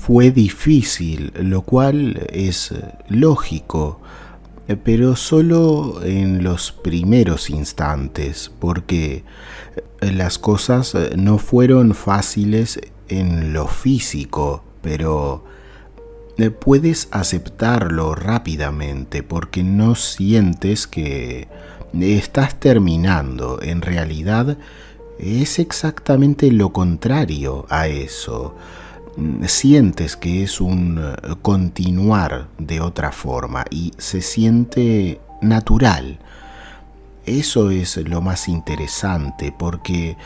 Fue difícil, lo cual es lógico, pero solo en los primeros instantes, porque las cosas no fueron fáciles en lo físico, pero puedes aceptarlo rápidamente porque no sientes que estás terminando. En realidad es exactamente lo contrario a eso. Sientes que es un continuar de otra forma y se siente natural. Eso es lo más interesante porque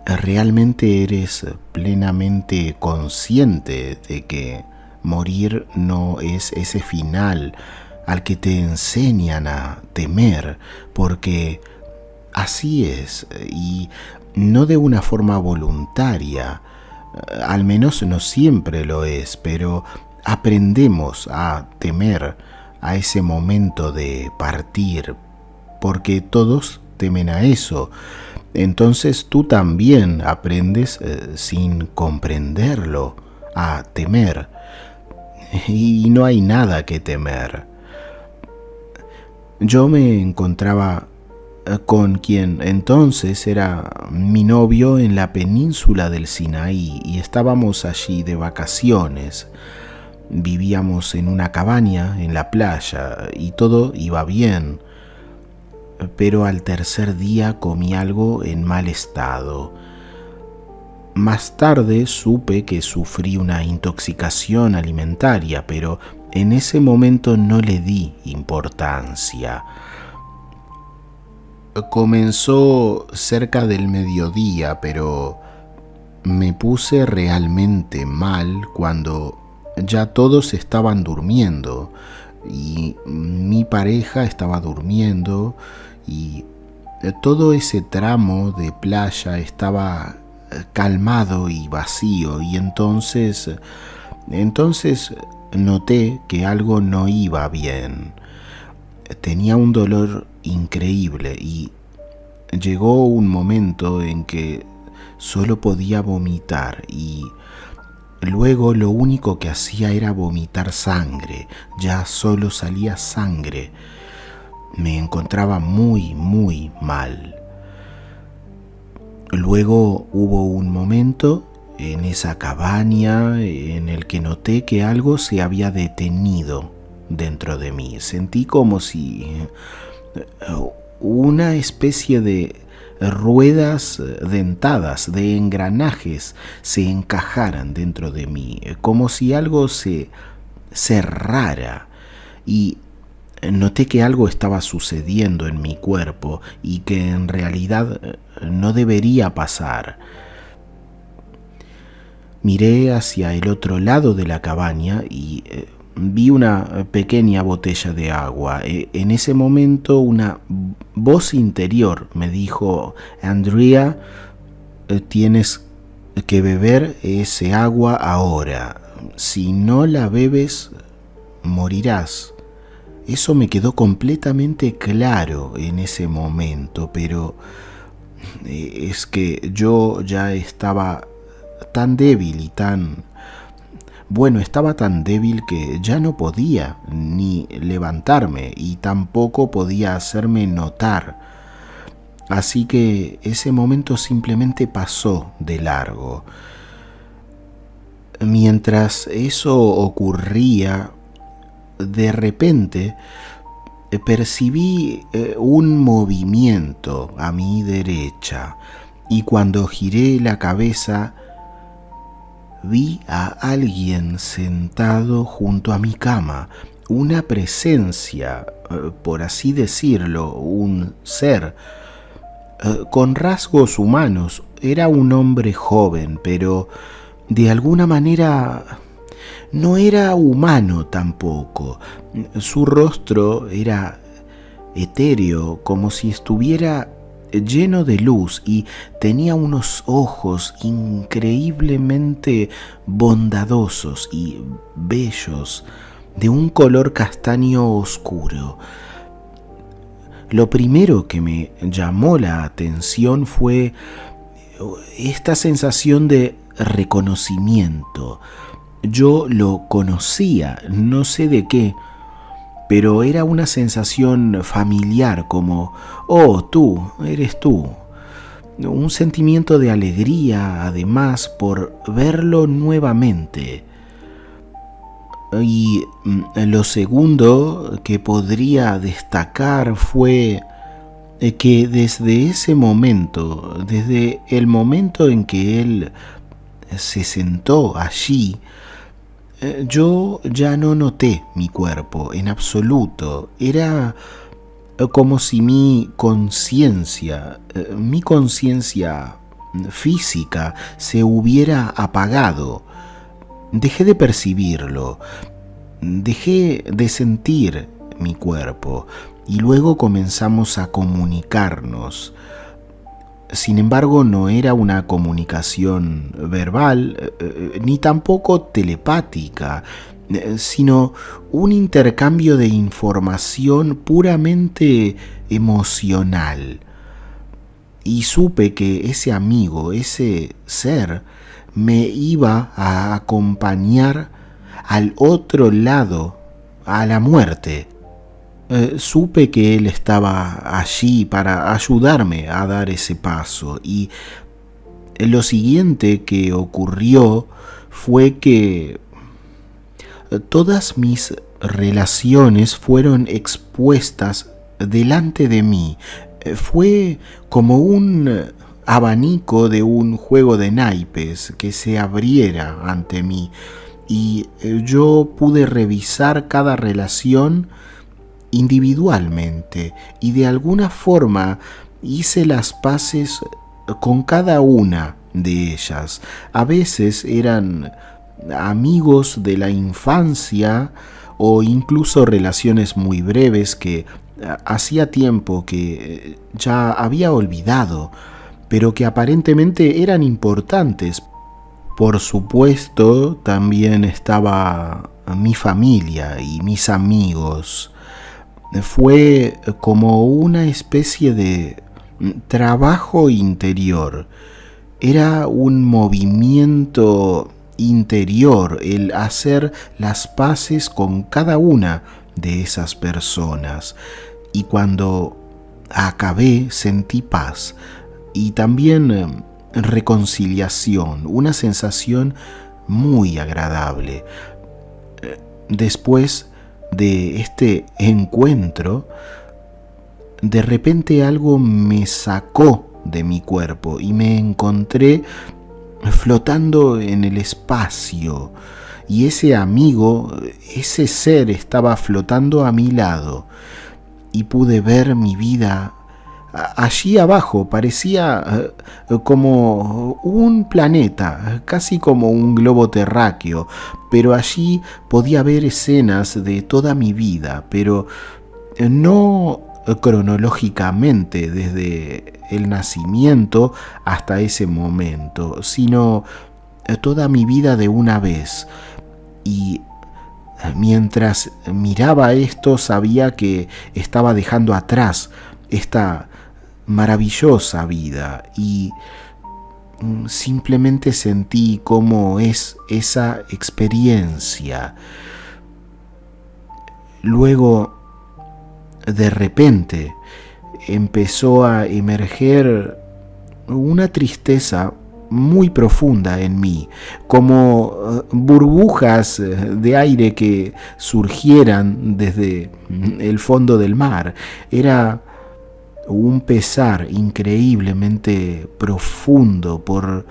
realmente eres plenamente consciente de que morir no es ese final al que te enseñan a temer, porque así es, y no de una forma voluntaria. Al menos no siempre lo es, pero aprendemos a temer a ese momento de partir, porque todos temen a eso. Entonces tú también aprendes sin comprenderlo a temer. Y no hay nada que temer. Yo me encontraba con quien entonces era mi novio en la península del Sinaí y estábamos allí de vacaciones. Vivíamos en una cabaña en la playa y todo iba bien, pero al tercer día comí algo en mal estado. Más tarde supe que sufrí una intoxicación alimentaria, pero en ese momento no le di importancia. Comenzó cerca del mediodía, pero me puse realmente mal cuando ya todos estaban durmiendo y mi pareja estaba durmiendo y todo ese tramo de playa estaba calmado y vacío, y entonces noté que algo no iba bien. Tenía un dolor increíble y llegó un momento en que solo podía vomitar y luego lo único que hacía era vomitar sangre. Ya solo salía sangre. Me encontraba muy, muy mal. Luego hubo un momento en esa cabaña en el que noté que algo se había detenido dentro de mí. Sentí como si una especie de ruedas dentadas, de engranajes, se encajaran dentro de mí, como si algo se cerrara, y noté que algo estaba sucediendo en mi cuerpo y que en realidad no debería pasar. Miré hacia el otro lado de la cabaña y vi una pequeña botella de agua. En ese momento una voz interior me dijo: Andrea, tienes que beber ese agua ahora. Si no la bebes, morirás. Eso me quedó completamente claro en ese momento, pero es que yo ya estaba tan débil y estaba tan débil que ya no podía ni levantarme y tampoco podía hacerme notar. Así que ese momento simplemente pasó de largo. Mientras eso ocurría, de repente percibí un movimiento a mi derecha y cuando giré la cabeza vi a alguien sentado junto a mi cama, una presencia, por así decirlo, un ser con rasgos humanos. Era un hombre joven, pero de alguna manera no era humano tampoco. Su rostro era etéreo, como si estuviera lleno de luz, y tenía unos ojos increíblemente bondadosos y bellos, de un color castaño oscuro. Lo primero que me llamó la atención fue esta sensación de reconocimiento. Yo lo conocía, no sé de qué, pero era una sensación familiar como, oh, tú, eres tú. Un sentimiento de alegría, además, por verlo nuevamente. Y lo segundo que podría destacar fue que desde ese momento, desde el momento en que él se sentó allí, yo ya no noté mi cuerpo en absoluto. Era como si mi conciencia física se hubiera apagado. Dejé de percibirlo, dejé de sentir mi cuerpo y luego comenzamos a comunicarnos. Sin embargo, no era una comunicación verbal, ni tampoco telepática, sino un intercambio de información puramente emocional. Y supe que ese amigo, ese ser, me iba a acompañar al otro lado, a la muerte. Supe que él estaba allí para ayudarme a dar ese paso, y lo siguiente que ocurrió fue que todas mis relaciones fueron expuestas delante de mí. Fue como un abanico de un juego de naipes que se abriera ante mí, y yo pude revisar cada relación individualmente, y de alguna forma hice las paces con cada una de ellas. A veces eran amigos de la infancia o incluso relaciones muy breves que hacía tiempo que ya había olvidado, pero que aparentemente eran importantes. Por supuesto, también estaba mi familia y mis amigos. Fue como una especie de trabajo interior. Era un movimiento interior el hacer las paces con cada una de esas personas. Y cuando acabé sentí paz y también reconciliación, una sensación muy agradable. Después de este encuentro, de repente algo me sacó de mi cuerpo y me encontré flotando en el espacio, y ese amigo, ese ser estaba flotando a mi lado, y pude ver mi vida allí abajo. Parecía como un planeta, casi como un globo terráqueo, pero allí podía ver escenas de toda mi vida, pero no cronológicamente desde el nacimiento hasta ese momento, sino toda mi vida de una vez. Y mientras miraba esto, sabía que estaba dejando atrás esta maravillosa vida, y simplemente sentí cómo es esa experiencia. Luego, de repente, empezó a emerger una tristeza muy profunda en mí, como burbujas de aire que surgieran desde el fondo del mar. Era un pesar increíblemente profundo por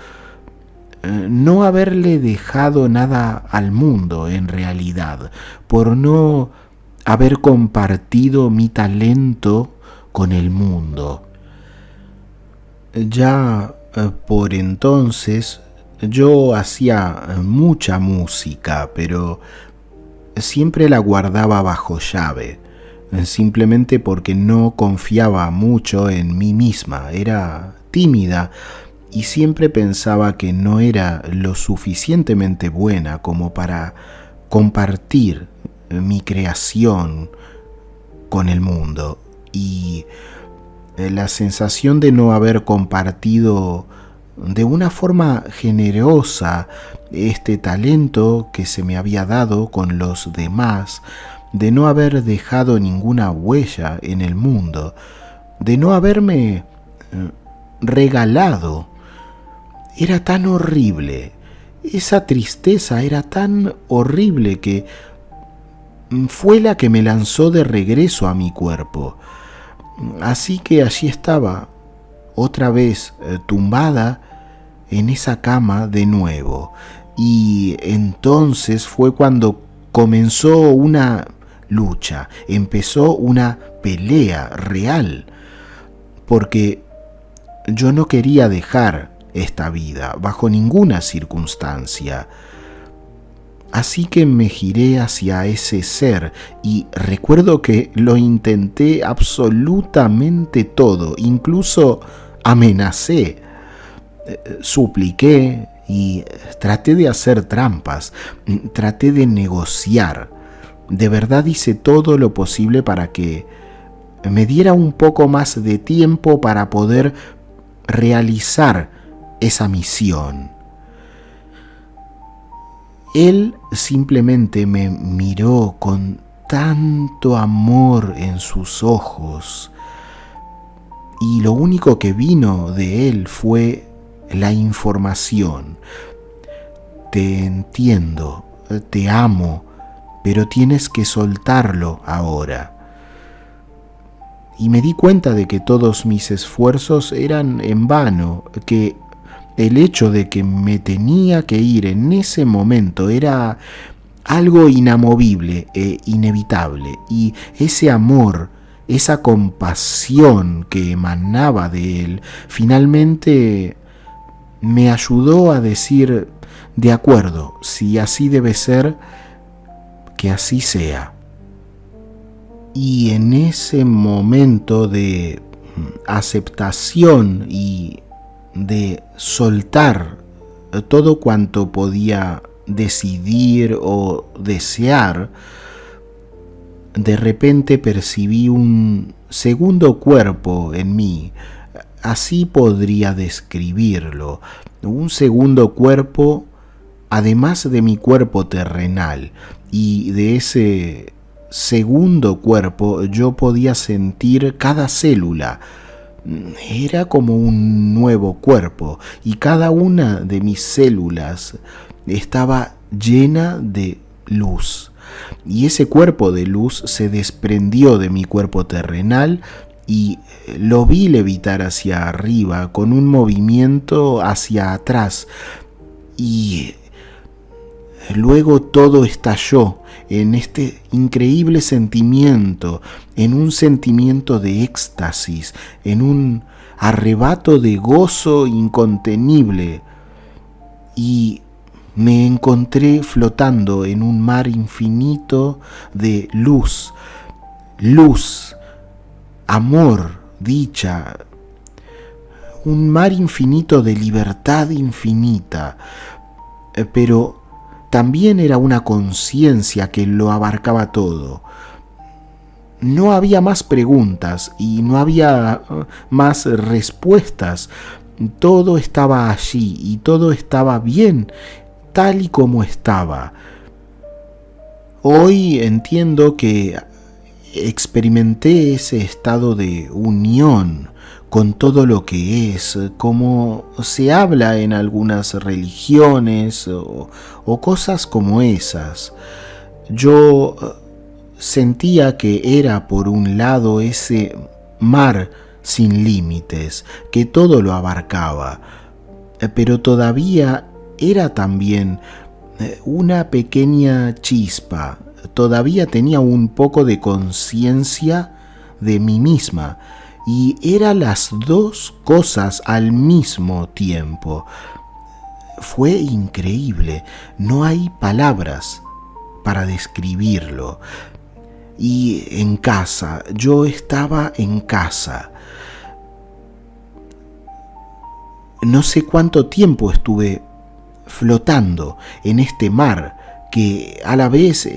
no haberle dejado nada al mundo en realidad, por no haber compartido mi talento con el mundo. Ya por entonces yo hacía mucha música, pero siempre la guardaba bajo llave, simplemente porque no confiaba mucho en mí misma. Era tímida y siempre pensaba que no era lo suficientemente buena como para compartir mi creación con el mundo. Y la sensación de no haber compartido de una forma generosa este talento que se me había dado con los demás, de no haber dejado ninguna huella en el mundo, de no haberme regalado. Era tan horrible, esa tristeza era tan horrible que fue la que me lanzó de regreso a mi cuerpo. Así que allí estaba, otra vez tumbada en esa cama de nuevo. Y entonces fue cuando comenzó una lucha, empezó una pelea real, porque yo no quería dejar esta vida bajo ninguna circunstancia. Así que me giré hacia ese ser y recuerdo que lo intenté absolutamente todo, incluso amenacé, supliqué y traté de hacer trampas, traté de negociar. De verdad hice todo lo posible para que me diera un poco más de tiempo para poder realizar esa misión. Él simplemente me miró con tanto amor en sus ojos y lo único que vino de él fue la información. Te entiendo, te amo, pero tienes que soltarlo ahora. Y me di cuenta de que todos mis esfuerzos eran en vano, que el hecho de que me tenía que ir en ese momento era algo inamovible e inevitable, y ese amor, esa compasión que emanaba de él, finalmente me ayudó a decir, de acuerdo, si así debe ser, que así sea. Y en ese momento de aceptación y de soltar todo cuanto podía decidir o desear, de repente percibí un segundo cuerpo en mí. Así podría describirlo. Un segundo cuerpo, además de mi cuerpo terrenal. Y de ese segundo cuerpo yo podía sentir cada célula. Era como un nuevo cuerpo y cada una de mis células estaba llena de luz. Y ese cuerpo de luz se desprendió de mi cuerpo terrenal y lo vi levitar hacia arriba con un movimiento hacia atrás. Y luego todo estalló en este increíble sentimiento, en un sentimiento de éxtasis, en un arrebato de gozo incontenible. Y me encontré flotando en un mar infinito de luz, amor, dicha, un mar infinito de libertad infinita, pero también era una conciencia que lo abarcaba todo. No había más preguntas y no había más respuestas. Todo estaba allí y todo estaba bien, tal y como estaba. Hoy entiendo que experimenté ese estado de unión con todo lo que es, como se habla en algunas religiones o cosas como esas. Yo sentía que era por un lado ese mar sin límites, que todo lo abarcaba, pero todavía era también una pequeña chispa, todavía tenía un poco de conciencia de mí misma, y eran las dos cosas al mismo tiempo. Fue increíble, no hay palabras para describirlo. Y en casa, yo estaba en casa. No sé cuánto tiempo estuve flotando en este mar que a la vez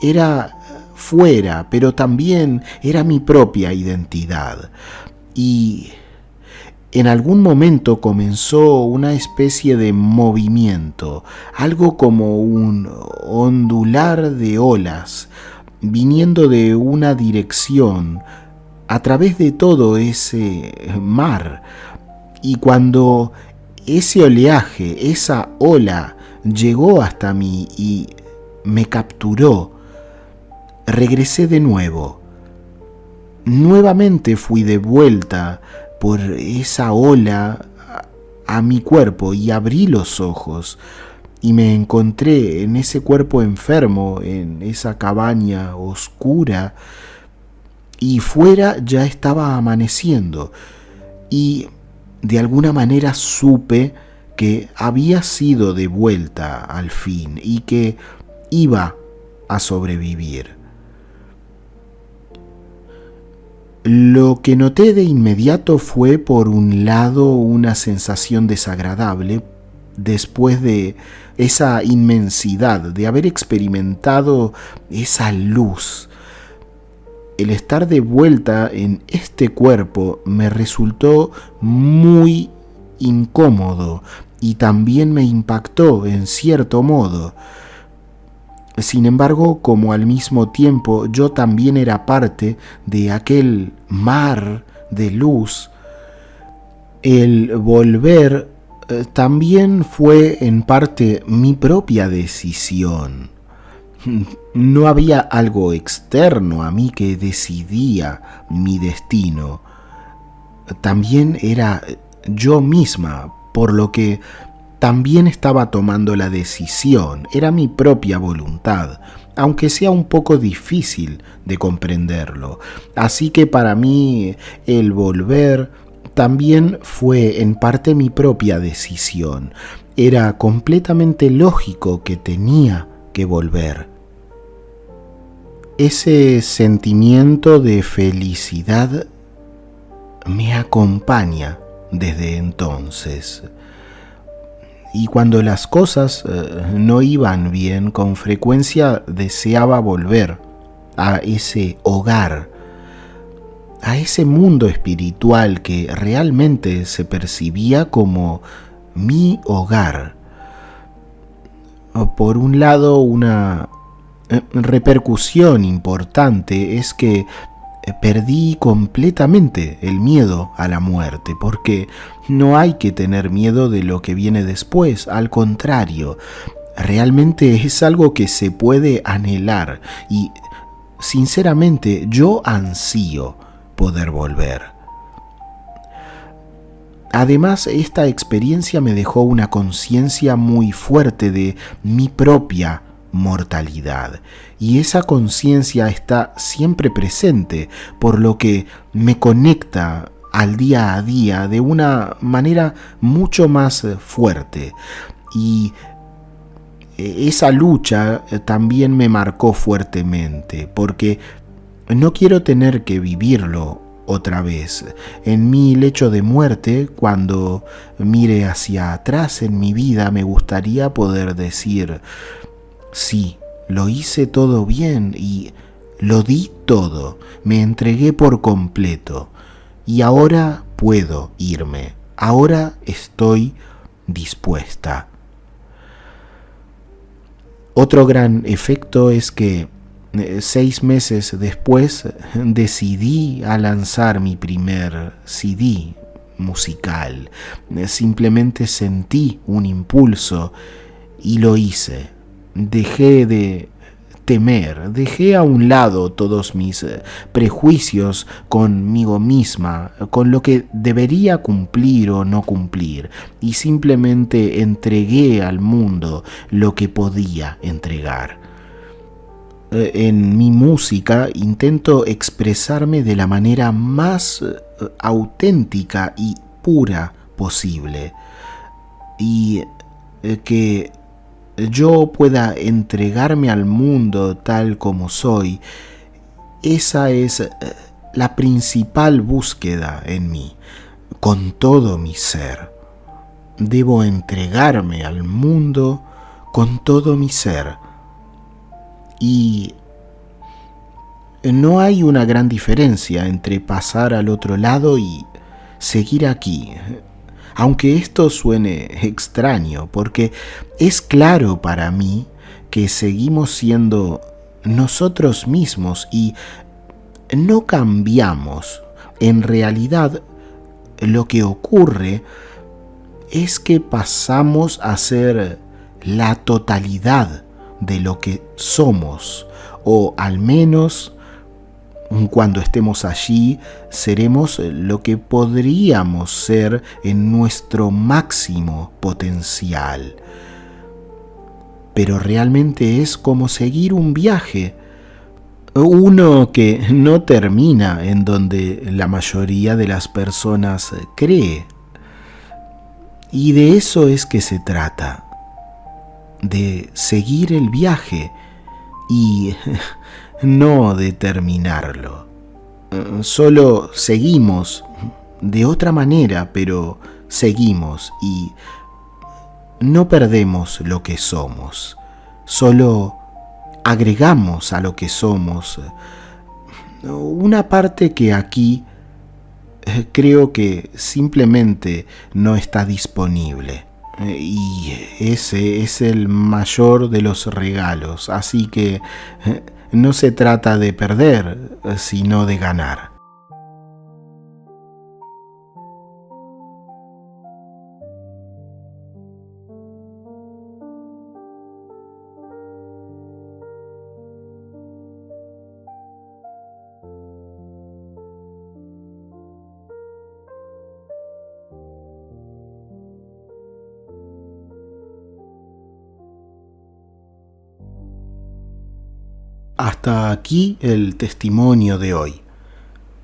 era fuera, pero también era mi propia identidad. Y en algún momento comenzó una especie de movimiento, algo como un ondular de olas, viniendo de una dirección a través de todo ese mar. Y cuando ese oleaje, esa ola, llegó hasta mí y me capturó, regresé de nuevo. Nuevamente fui de vuelta por esa ola a mi cuerpo y abrí los ojos y me encontré en ese cuerpo enfermo, en esa cabaña oscura, y fuera ya estaba amaneciendo y de alguna manera supe que había sido de vuelta al fin y que iba a sobrevivir. Lo que noté de inmediato fue, por un lado, una sensación desagradable después de esa inmensidad, de haber experimentado esa luz. El estar de vuelta en este cuerpo me resultó muy incómodo y también me impactó en cierto modo. Sin embargo, como al mismo tiempo yo también era parte de aquel mar de luz, el volver también fue en parte mi propia decisión. No había algo externo a mí que decidía mi destino. También era yo misma, por lo que también estaba tomando la decisión. Era mi propia voluntad, aunque sea un poco difícil de comprenderlo. Así que para mí el volver también fue en parte mi propia decisión. Era completamente lógico que tenía que volver. Ese sentimiento de felicidad me acompaña desde entonces. Y cuando las cosas no iban bien, con frecuencia deseaba volver a ese hogar, a ese mundo espiritual que realmente se percibía como mi hogar. Por un lado, una repercusión importante es que perdí completamente el miedo a la muerte, porque no hay que tener miedo de lo que viene después, al contrario, realmente es algo que se puede anhelar y sinceramente yo ansío poder volver. Además, esta experiencia me dejó una conciencia muy fuerte de mi propia mortalidad, y esa conciencia está siempre presente, por lo que me conecta al día a día de una manera mucho más fuerte, y esa lucha también me marcó fuertemente, porque no quiero tener que vivirlo otra vez. En mi lecho de muerte, cuando mire hacia atrás en mi vida, me gustaría poder decir: sí, lo hice todo bien y lo di todo, me entregué por completo y ahora puedo irme, ahora estoy dispuesta. Otro gran efecto es que 6 meses después decidí a lanzar mi primer CD musical. Simplemente sentí un impulso y lo hice. Dejé de temer, dejé a un lado todos mis prejuicios conmigo misma, con lo que debería cumplir o no cumplir, y simplemente entregué al mundo lo que podía entregar. En mi música intento expresarme de la manera más auténtica y pura posible, y que yo pueda entregarme al mundo tal como soy. Esa es la principal búsqueda en mí, con todo mi ser. Debo entregarme al mundo con todo mi ser. Y no hay una gran diferencia entre pasar al otro lado y seguir aquí. Aunque esto suene extraño, porque es claro para mí que seguimos siendo nosotros mismos y no cambiamos. En realidad, lo que ocurre es que pasamos a ser la totalidad de lo que somos, o al menos cuando estemos allí seremos lo que podríamos ser en nuestro máximo potencial. Pero realmente es como seguir un viaje, uno que no termina en donde la mayoría de las personas cree. Y de eso es que se trata, de seguir el viaje y no de terminarlo. Solo seguimos de otra manera, pero seguimos y no perdemos lo que somos. Solo agregamos a lo que somos una parte que aquí creo que simplemente no está disponible. Y ese es el mayor de los regalos. Así que no se trata de perder, sino de ganar. Hasta aquí el testimonio de hoy.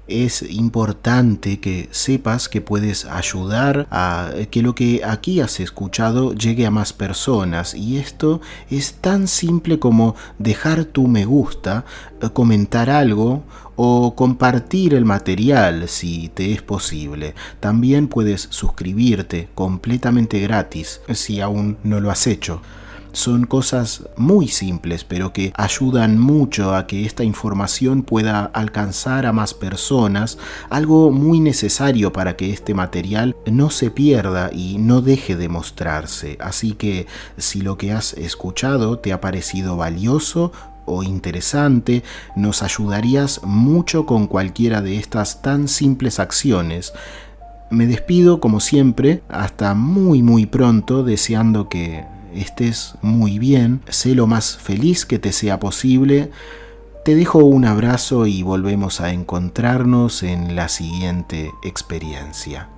Es importante que sepas que puedes ayudar a que lo que aquí has escuchado llegue a más personas, y esto es tan simple como dejar tu me gusta, comentar algo o compartir el material si te es posible. También puedes suscribirte completamente gratis si aún no lo has hecho. Son cosas muy simples, pero que ayudan mucho a que esta información pueda alcanzar a más personas, algo muy necesario para que este material no se pierda y no deje de mostrarse. Así que si lo que has escuchado te ha parecido valioso o interesante, nos ayudarías mucho con cualquiera de estas tan simples acciones. Me despido como siempre, hasta muy pronto, deseando que estés muy bien, sé lo más feliz que te sea posible. Te dejo un abrazo y volvemos a encontrarnos en la siguiente experiencia.